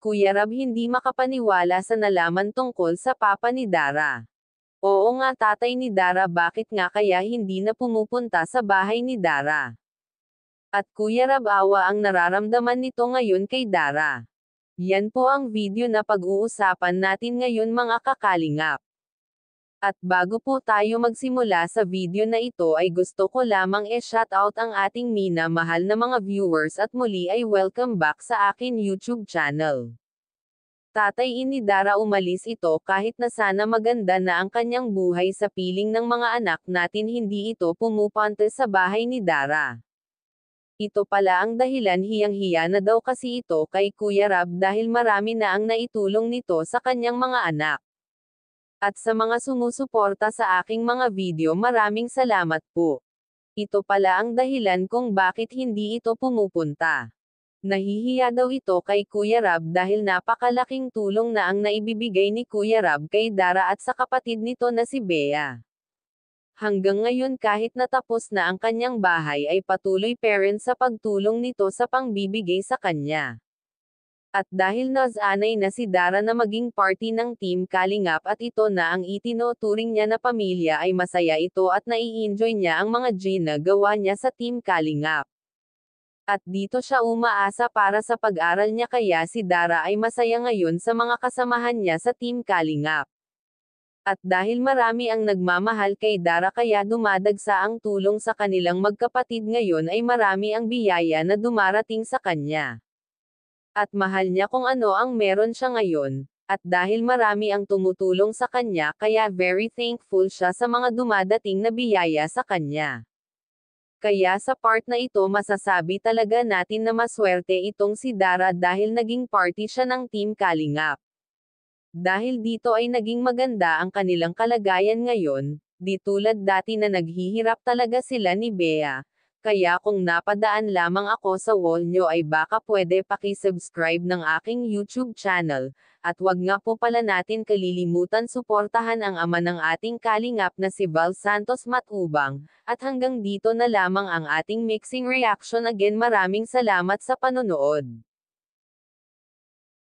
Kuya Rab hindi makapaniwala sa nalaman tungkol sa papa ni Dara. Oo nga tatay ni Dara, bakit nga kaya hindi na pumupunta sa bahay ni Dara? At Kuya Rab, awa ang nararamdaman nito ngayon kay Dara. Yan po ang video na pag-uusapan natin ngayon mga kakalingap. At bago po tayo magsimula sa video na ito ay gusto ko lamang shoutout ang ating minamahal na mga viewers at muli ay welcome back sa akin YouTube channel. Tatay ni Dara, umalis ito kahit na sana maganda na ang kanyang buhay sa piling ng mga anak natin, hindi ito pumupunta sa bahay ni Dara. Ito pala ang dahilan, hiyang-hiya na daw kasi ito kay Kuya Rab dahil marami na ang naitulong nito sa kanyang mga anak. At sa mga sumusuporta sa aking mga video, maraming salamat po. Ito pala ang dahilan kung bakit hindi ito pumupunta. Nahihiya daw ito kay Kuya Rab dahil napakalaking tulong na ang naibibigay ni Kuya Rab kay Dara at sa kapatid nito na si Bea. Hanggang ngayon kahit natapos na ang kanyang bahay ay patuloy pa rin sa pagtulong nito sa pangbibigay sa kanya. At dahil nasanay na si Dara na maging party ng Team Kalingap at ito na ang itinuturing niya na pamilya, ay masaya ito at nai-enjoy niya ang mga ginagawa niya sa Team Kalingap. At dito siya umaasa para sa pag-aral niya, kaya si Dara ay masaya ngayon sa mga kasamahan niya sa Team Kalingap. At dahil marami ang nagmamahal kay Dara kaya dumadagsa ang tulong sa kanilang magkapatid, ngayon ay marami ang biyaya na dumarating sa kanya. At mahal niya kung ano ang meron siya ngayon, at dahil marami ang tumutulong sa kanya kaya very thankful siya sa mga dumadating na biyaya sa kanya. Kaya sa part na ito masasabi talaga natin na maswerte itong si Dara dahil naging party siya ng Team Kalingap. Dahil dito ay naging maganda ang kanilang kalagayan ngayon, di tulad dati na naghihirap talaga sila ni Bea. Kaya kung napadaan lamang ako sa wall nyo ay baka pwede paki-subscribe ng aking YouTube channel, at wag nga po pala natin kalilimutan suportahan ang ama ng ating kalingap na si Val Santos Matubang, at hanggang dito na lamang ang ating mixing reaction. Again, maraming salamat sa panonood.